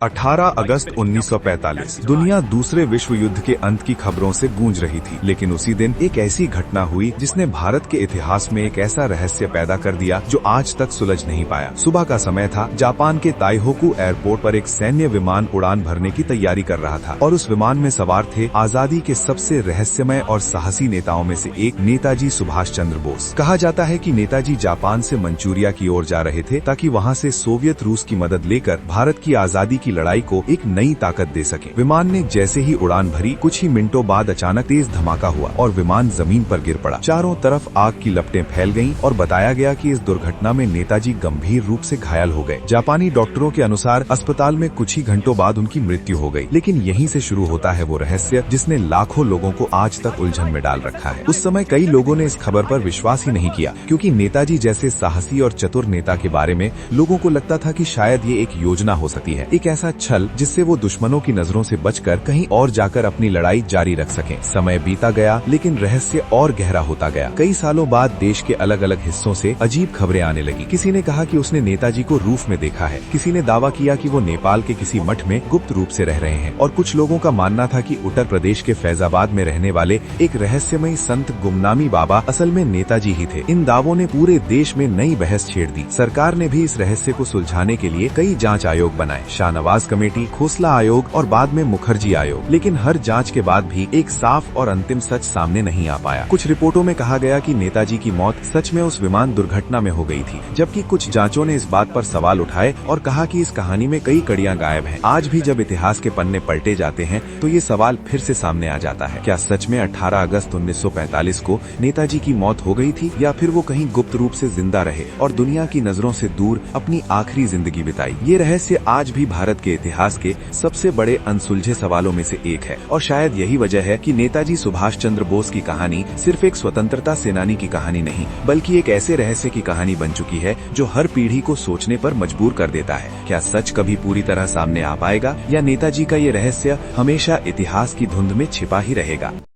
18 अगस्त 1945 दुनिया दूसरे विश्व युद्ध के अंत की खबरों से गूंज रही थी, लेकिन उसी दिन एक ऐसी घटना हुई जिसने भारत के इतिहास में एक ऐसा रहस्य पैदा कर दिया जो आज तक सुलझ नहीं पाया। सुबह का समय था। जापान के ताइहोकू एयरपोर्ट पर एक सैन्य विमान उड़ान भरने की तैयारी कर रहा था और उस विमान में सवार थे आजादी के सबसे रहस्यमय और साहसी नेताओं में से एक नेताजी सुभाष चंद्र बोस। कहा जाता है कि नेताजी जापान से मंचूरिया की ओर जा रहे थे ताकि वहां से सोवियत रूस की मदद लेकर भारत की आजादी की लड़ाई को एक नई ताकत दे सके। विमान ने जैसे ही उड़ान भरी, कुछ ही मिनटों बाद अचानक तेज धमाका हुआ और विमान जमीन पर गिर पड़ा। चारों तरफ आग की लपटें फैल गईं और बताया गया कि इस दुर्घटना में नेताजी गंभीर रूप से घायल हो गए। जापानी डॉक्टरों के अनुसार अस्पताल में कुछ ही घंटों बाद उनकी मृत्यु हो गई। लेकिन यहीं से शुरू होता है वो रहस्य जिसने लाखों लोगों को आज तक उलझन में डाल रखा है। उस समय कई लोगों ने इस खबर पर विश्वास ही नहीं किया, क्योंकि नेताजी जैसे साहसी और चतुर नेता के बारे में लोगों को लगता था कि शायद ये एक योजना हो सकती है, एक ऐसा छल जिससे वो दुश्मनों की नजरों से बचकर कहीं और जाकर अपनी लड़ाई जारी रख सकें। समय बीता गया, लेकिन रहस्य और गहरा होता गया। कई सालों बाद देश के अलग अलग हिस्सों से अजीब खबरें आने लगी। किसी ने कहा कि उसने नेताजी को रूस में देखा है, किसी ने दावा किया कि वो नेपाल के किसी मठ में गुप्त रूप से रह रहे हैं, और कुछ लोगों का मानना था कि उत्तर प्रदेश के फैजाबाद में रहने वाले एक रहस्यमयी संत गुमनामी बाबा असल में नेताजी ही थे। इन दावों ने पूरे देश में नई बहस छेड़ दी। सरकार ने भी इस रहस्य को सुलझाने के लिए कई जांच आयोग बनाए, शाहनवाज कमेटी, खोसला आयोग और बाद में मुखर्जी आयोग। लेकिन हर जांच के बाद भी एक साफ और अंतिम सच सामने नहीं आ पाया। कुछ रिपोर्टों में कहा गया कि नेताजी की मौत सच में उस विमान दुर्घटना में हो गई थी, जबकि कुछ जांचों ने इस बात पर सवाल उठाए और कहा कि इस कहानी में कई कड़ियां गायब हैं। आज भी जब इतिहास के पन्ने पलटे जाते हैं तो ये सवाल फिर से सामने आ जाता है, क्या सच में 18 अगस्त 1945 को नेताजी की मौत हो गई थी, या फिर वो कहीं गुप्त रूप से जिंदा रहे और दुनिया की नजरों से दूर अपनी आखिरी जिंदगी बिताई। ये रहस्य आज भी भारत के इतिहास के सबसे बड़े अनसुलझे सवालों में से एक है, और शायद यही वजह है कि नेताजी सुभाष चंद्र बोस की कहानी सिर्फ एक स्वतंत्रता सेनानी की कहानी नहीं, बल्कि एक ऐसे रहस्य की कहानी बन चुकी है जो हर पीढ़ी को सोचने पर मजबूर कर देता है। क्या सच कभी पूरी तरह सामने आ पाएगा, या नेताजी का ये रहस्य हमेशा इतिहास की धुंध में छिपा ही रहेगा?